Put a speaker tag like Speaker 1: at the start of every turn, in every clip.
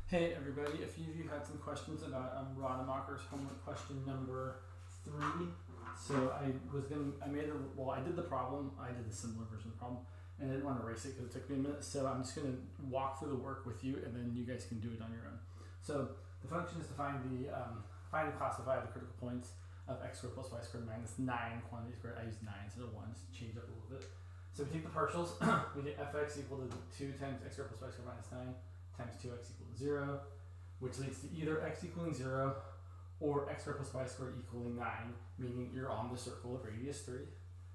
Speaker 1: Hey everybody, a few of you had some questions about Rademacher's homework question number 3. So I did the problem, I did a similar version of the problem, and I didn't want to erase it because it took me a minute, so I'm just going to walk through the work with you and then you guys can do it on your own. So the function is to find and classify the critical points of x squared plus y squared minus 9 quantity squared. I used 9 instead of 1, just change up a little bit. So we take the partials, we get fx equal to 2 times x squared plus y squared minus 9 times 2x equal to 0, which leads to either x equaling 0 or x squared plus y squared equaling 9, meaning you're on the circle of radius 3.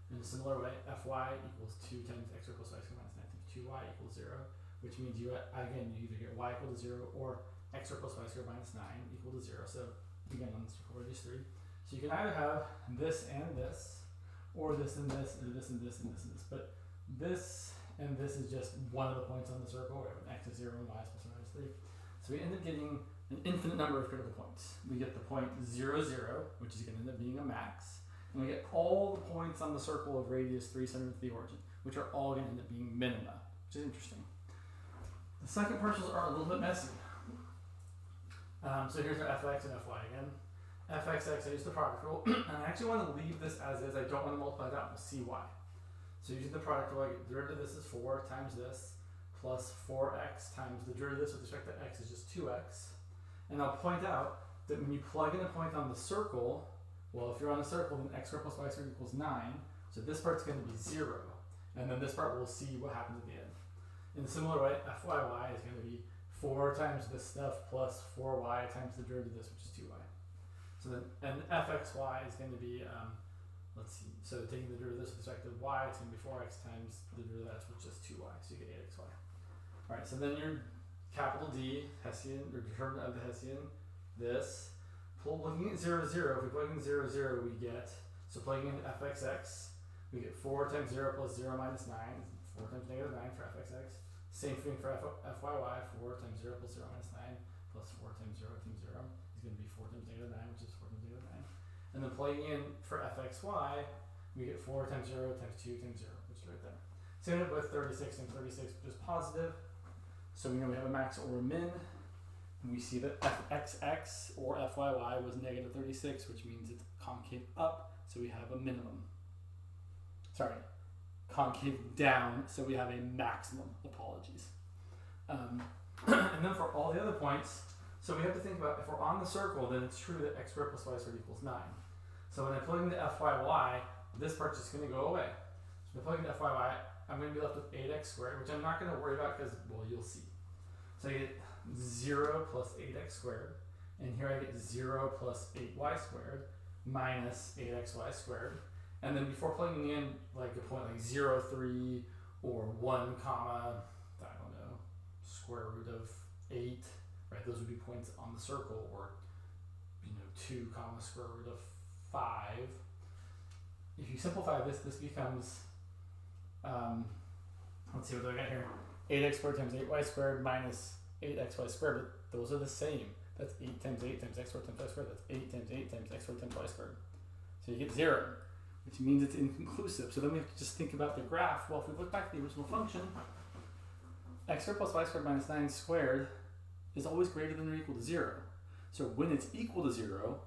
Speaker 1: In a similar way, fy equals 2 times x squared plus y squared minus 9 times 2y equals 0, which means you either get y equal to 0 or x squared plus y squared minus 9 equal to 0. So again, on the circle of radius 3. So you can either have this and this, or this and this, and this and this and this and this. But this and this is just one of the points on the circle, where x is 0 and y is plus or minus 3. So we end up getting an infinite number of critical points. We get the point 0, 0, which is going to end up being a max. And we get all the points on the circle of radius 3 centered to the origin, which are all going to end up being minima, which is interesting. The second partials are a little bit messy. So here's our fx and fy again. fxx, I use the product rule, and I actually want to leave this as is. I don't want to multiply it out. We'll see why. So using the product rule, I get the derivative of this is 4 times this plus 4x times the derivative of this with respect to x is just 2x. And I'll point out that when you plug in a point on the circle, well, if you're on a circle, then x squared plus y squared equals 9. So this part's going to be 0. And then this part, we'll see what happens at the end. In a similar way, fyy is going to be 4 times this stuff plus 4y times the derivative of this, which is 2y. So then, and fxy is going to be, let's see, so taking the derivative of this with respect to y, it's going to be 4x times the derivative of that, which is 2y, so you get 8xy. Alright, so then your capital D, Hessian, or determinant of the Hessian, this, looking at 0, 0, if we plug in 0, 0, we get, so plugging in fxx, we get 4 times 0 plus 0 minus 9, 4 times negative 9 for fxx. Same thing for fyy, 4 times 0 plus 0 minus 9 plus 4 times 0 times 0 is going to be 4 times negative 9, which is 4 times negative 9. And then plugging in for fxy, we get 4 times 0 times 2 times 0, which is right there. Same with 36 and 36, which is positive. So we know we have a max or a min. And we see that fxx or fyy was negative 36, which means it's concave up, so we have a minimum. Sorry, concave down, so we have a maximum. Apologies. And then for all the other points, so we have to think about, if we're on the circle, then it's true that x squared plus y squared equals 9. So when I plug into fyy, this part's just going to go away. So if I plug into fyy, I'm going to be left with 8x squared, which I'm not going to worry about because, well, you'll see. So I get 0 plus 8x squared, and here I get 0 plus 8y squared minus 8xy squared. And then before plugging in like a point like 0, 3, or 1 comma, I don't know, square root of 8, right? Those would be points on the circle, or 2 comma square root of 5. If you simplify this, this becomes, let's see what do I got here, 8x squared times 8y squared minus 8xy squared, but those are the same. That's 8 times 8 times x squared times y squared, that's 8 times 8 times x squared times y squared. So you get 0, which means it's inconclusive. So then we have to just think about the graph. Well, if we look back to the original function, x squared plus y squared minus 9 squared is always greater than or equal to 0. So when it's equal to 0,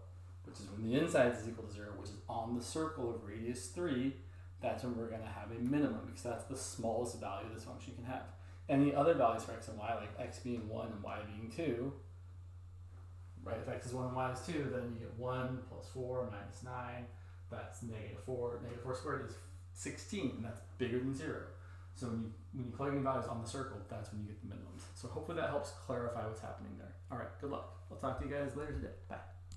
Speaker 1: which is when the inside is equal to 0, which is on the circle of radius 3, that's when we're going to have a minimum, because that's the smallest value this function can have. Any other values for x and y, like x being 1 and y being 2, right? If x is 1 and y is 2, then you get 1 plus 4 minus 9, that's negative 4. Negative 4 squared is 16, and that's bigger than 0. So when you plug in values on the circle, that's when you get the minimums. So hopefully that helps clarify what's happening there. All right, good luck. I'll talk to you guys later today. Bye.